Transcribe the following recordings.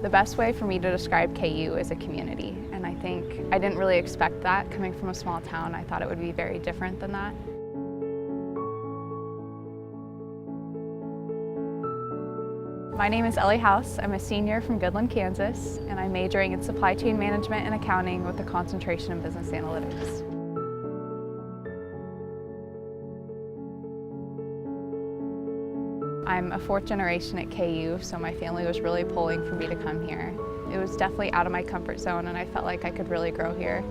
The best way for me to describe KU is a community, and I think I didn't really expect that. Coming from a small town, I thought it would be very different than that. My name is Ellie House. I'm a senior from Goodland, Kansas, and I'm majoring in supply chain management and accounting with a concentration in business analytics. I'm a fourth generation at KU, so my family was really pulling for me to come here. It was definitely out of my comfort zone, and I felt like I could really grow here.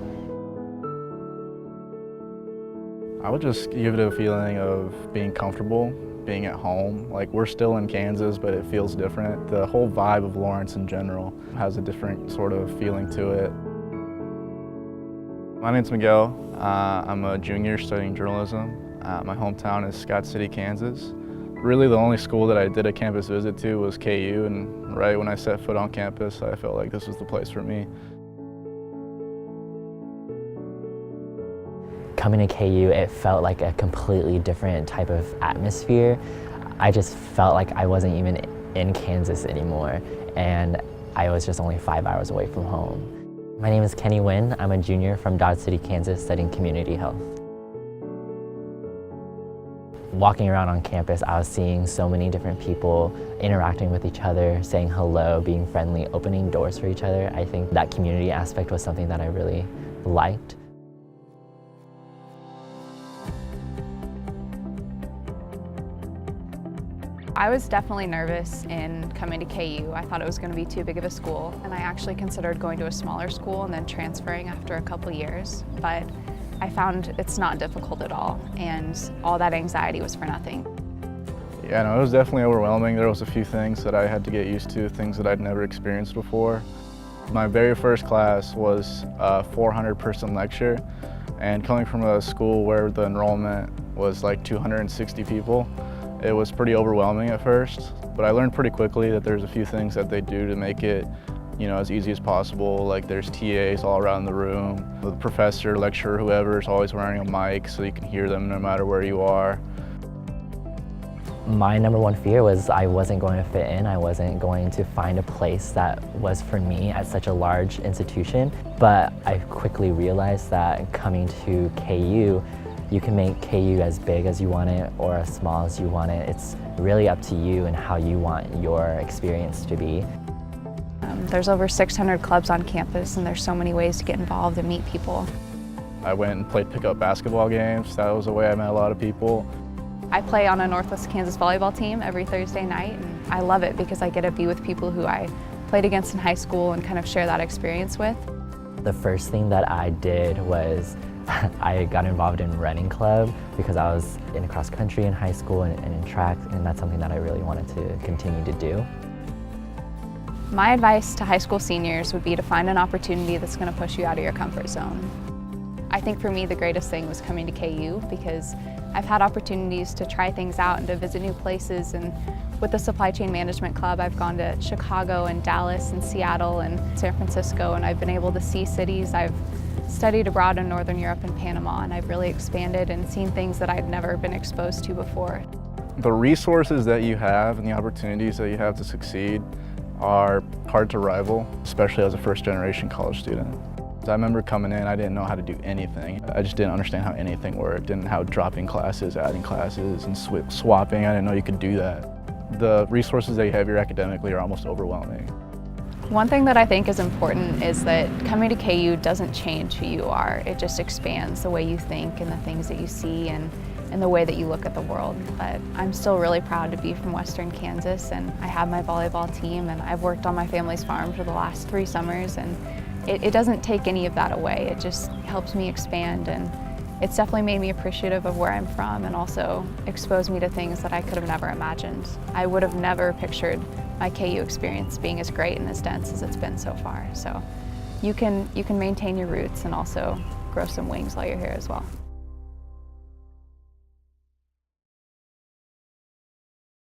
I would just give it a feeling of being comfortable, being at home. Like, we're still in Kansas, but it feels different. The whole vibe of Lawrence in general has a different sort of feeling to it. My name's Miguel. I'm a junior studying journalism. My hometown is Scott City, Kansas. Really, the only school that I did a campus visit to was KU, and right when I set foot on campus, I felt like this was the place for me. Coming to KU, it felt like a completely different type of atmosphere. I just felt like I wasn't even in Kansas anymore, and I was just only 5 hours away from home. My name is Kenny Nguyen. I'm a junior from Dodge City, Kansas, studying community health. Walking around on campus, I was seeing so many different people interacting with each other, saying hello, being friendly, opening doors for each other. I think that community aspect was something that I really liked. I was definitely nervous in coming to KU. I thought it was going to be too big of a school, and I actually considered going to a smaller school and then transferring after a couple years. But I found it's not difficult at all, and all that anxiety was for nothing. Yeah, no, it was definitely overwhelming. There was a few things that I had to get used to, things that I'd never experienced before. My very first class was a 400-person lecture, and coming from a school where the enrollment was like 260 people, it was pretty overwhelming at first. But I learned pretty quickly that there's a few things that they do to make it as easy as possible. Like, there's TAs all around the room. The professor, lecturer, whoever is always wearing a mic so you can hear them no matter where you are. My number one fear was I wasn't going to fit in. I wasn't going to find a place that was for me at such a large institution. But I quickly realized that coming to KU, you can make KU as big as you want it or as small as you want it. It's really up to you and how you want your experience to be. There's over 600 clubs on campus, and there's so many ways to get involved and meet people. I went and played pickup basketball games. That was the way I met a lot of people. I play on a Northwest Kansas volleyball team every Thursday night, and I love it because I get to be with people who I played against in high school and kind of share that experience with. The first thing that I did was I got involved in running club because I was in cross country in high school and in track, and that's something that I really wanted to continue to do. My advice to high school seniors would be to find an opportunity that's going to push you out of your comfort zone. I think for me the greatest thing was coming to KU because I've had opportunities to try things out and to visit new places, and with the Supply Chain Management Club I've gone to Chicago and Dallas and Seattle and San Francisco, and I've been able to see cities. I've studied abroad in Northern Europe and Panama, and I've really expanded and seen things that I'd never been exposed to before. The resources that you have and the opportunities that you have to succeed are hard to rival, especially as a first-generation college student. I remember coming in, I didn't know how to do anything. I just didn't understand how anything worked and how dropping classes, adding classes, and swapping, I didn't know you could do that. The resources that you have here academically are almost overwhelming. One thing that I think is important is that coming to KU doesn't change who you are. It just expands the way you think and the things that you see and the way that you look at the world. But I'm still really proud to be from Western Kansas, and I have my volleyball team, and I've worked on my family's farm for the last 3 summers, and it doesn't take any of that away. It just helps me expand, and it's definitely made me appreciative of where I'm from and also exposed me to things that I could have never imagined. I would have never pictured my KU experience being as great and as dense as it's been so far. So you can maintain your roots and also grow some wings while you're here as well.